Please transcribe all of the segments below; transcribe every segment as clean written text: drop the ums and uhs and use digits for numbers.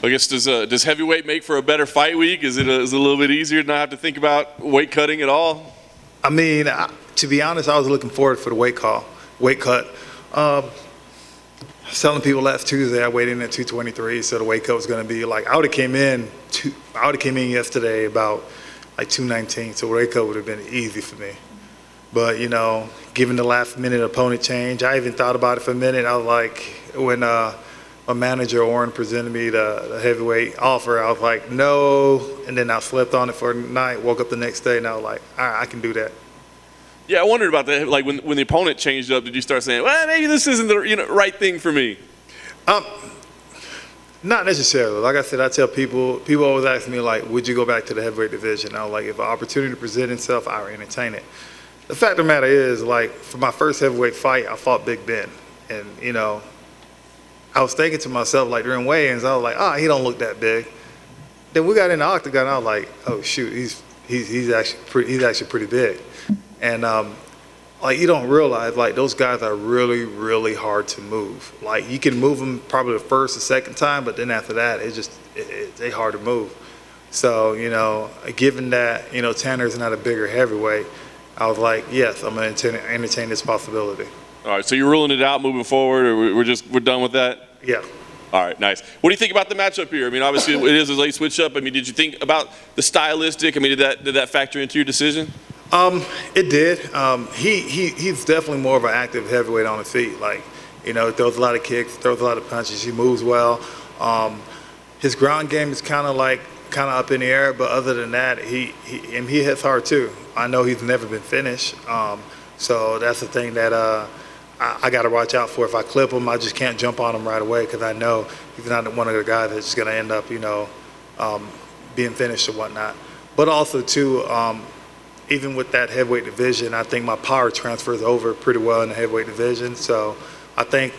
I guess does heavyweight make for a better fight week? Is it a little bit easier to not have to think about weight cutting at all? I mean, to be honest, I was looking forward for the weight cut. Telling people last Tuesday I weighed in at 223, so the weight cut was going to be like I would have came in yesterday about like 219, so the weight cut would have been easy for me. But given the last minute opponent change, I even thought about it for a minute. I was like, when my manager Orrin presented me the heavyweight offer, I was like, no, and then I slept on it for a night, woke up the next day, and I was like, all right, I can do that. Yeah, I wondered about that. Like when the opponent changed up, did you start saying, well, maybe this isn't the right thing for me? Not necessarily. Like I said, I tell people always ask me, like, would you go back to the heavyweight division? I was like, if an opportunity presents itself, I would entertain it. The fact of the matter is, like, for my first heavyweight fight, I fought Big Ben. And, I was thinking to myself, like, during weigh-ins, I was like, he don't look that big. Then we got in the octagon, I was like, oh, shoot, he's actually pretty big. And, like, you don't realize, like, those guys are really, really hard to move. Like, you can move them probably the first or second time, but then after that, they hard to move. So, given that, Tanner's not a bigger heavyweight, I was like, yes, I'm going to entertain this possibility. All right, so you're ruling it out moving forward, or we're done with that? Yeah. All right, nice. What do you think about the matchup here? I mean, obviously it is a late switch up. I mean, did you think about the stylistic? I mean, did that factor into your decision? It did. He's definitely more of an active heavyweight on the feet. Like, he throws a lot of kicks, throws a lot of punches. He moves well. His ground game is kind of up in the air, but other than that, he hits hard too. I know he's never been finished, so that's the thing that I got to watch out for. If I clip him, I just can't jump on him right away because I know he's not one of the guys that's just going to end up, being finished or whatnot. But also too, even with that heavyweight division, I think my power transfers over pretty well in the heavyweight division. So I think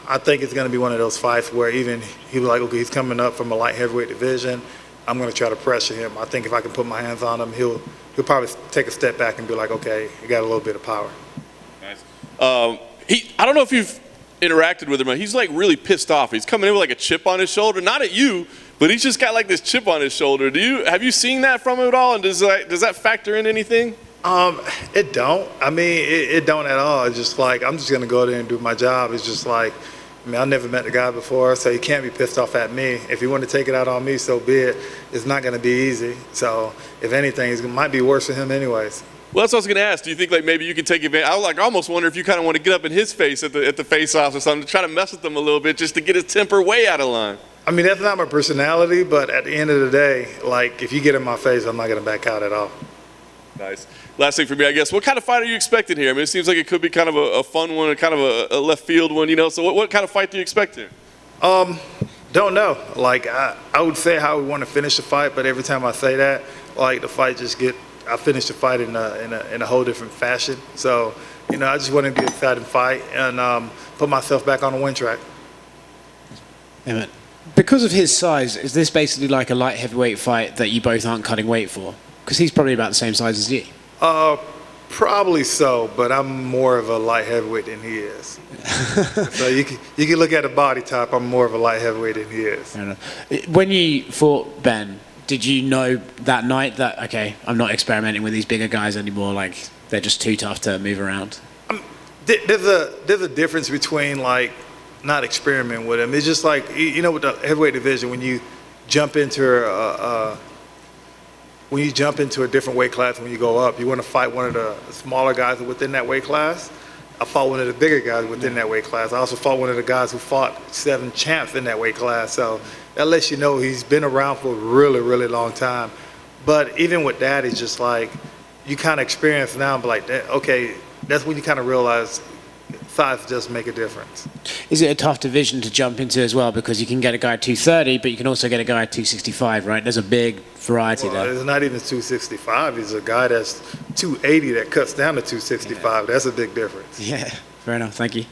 it's going to be one of those fights where even he'll be like, okay, he's coming up from a light heavyweight division. I'm going to try to pressure him. I think if I can put my hands on him, he'll probably take a step back and be like, okay, he got a little bit of power. Nice. I don't know if you've interacted with him. He's like really pissed off. He's coming in with like a chip on his shoulder, not at you, but he's just got like this chip on his shoulder. Have you seen that from him at all? And does that factor in anything? It don't. I mean, it don't at all. It's just like, I'm just going to go there and do my job. It's just like, I never met the guy before, so he can't be pissed off at me. If he want to take it out on me, so be it. It's not going to be easy. So if anything, it might be worse for him anyways. Well, that's what I was going to ask. Do you think like maybe you could take advantage? I almost wonder if you kind of want to get up in his face at the face-offs or something to try to mess with him a little bit just to get his temper way out of line. I mean, that's not my personality, but at the end of the day, like, if you get in my face, I'm not going to back out at all. Nice. Last thing for me, I guess. What kind of fight are you expecting here? I mean, it seems like it could be kind of a fun one, kind of a left field one, So what kind of fight do you expect here? Don't know. Like, I would say how we want to finish the fight, but every time I say that, like, the fight I finish the fight in a whole different fashion. So, I just want to be an exciting fight and put myself back on the win track. Amen. Because of his size, is this basically like a light heavyweight fight that you both aren't cutting weight for? Because he's probably about the same size as you. Probably so, but I'm more of a light heavyweight than he is. So you can look at the body type. I'm more of a light heavyweight than he is. Fair enough. When you fought Ben, did you know that night that, okay, I'm not experimenting with these bigger guys anymore, like they're just too tough to move around? There's a difference between like not experimenting with them. It's just like, with the heavyweight division, when you jump into a different weight class, when you go up, you want to fight one of the smaller guys within that weight class. I fought one of the bigger guys within that weight class. I also fought one of the guys who fought 7 champs in that weight class. So that lets you know he's been around for a really, really long time. But even with that, it's just like you kind of experience now, but like, okay, that's when you kind of realize size does make a difference. Is it a tough division to jump into as well? Because you can get a guy at 230, but you can also get a guy at 265, right? There's a big variety there. It's not even 265. He's a guy that's 280 that cuts down to 265. Yeah. That's a big difference. Yeah, fair enough. Thank you.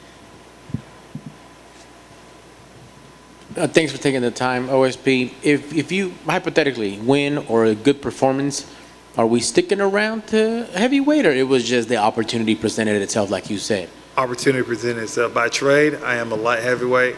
Thanks for taking the time, OSP. If you hypothetically win or a good performance, are we sticking around to heavyweight, or it was just the opportunity presented itself like you said? Opportunity presented itself. By trade, I am a light heavyweight,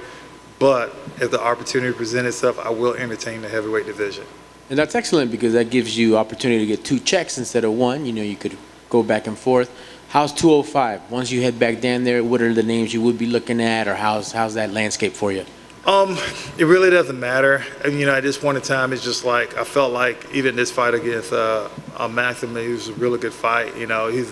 But if the opportunity presents itself, I will entertain the heavyweight division. And that's excellent because that gives you opportunity to get 2 checks instead of 1. You know, you could go back and forth. How's 205? Once you head back down there, what are the names you would be looking at, or how's that landscape for you? It really doesn't matter. And, you know, at this point in time, it's just like I felt like even this fight against Maxim, it was a really good fight. You know, he's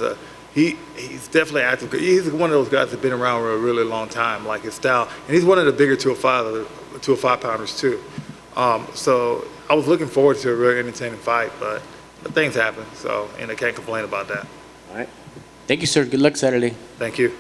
definitely active. He's one of those guys that's been around for a really long time, like his style. And he's one of the bigger 205 pounders too. So I was looking forward to a really entertaining fight, but things happen. So, and I can't complain about that. All right. Thank you, sir. Good luck Saturday. Thank you.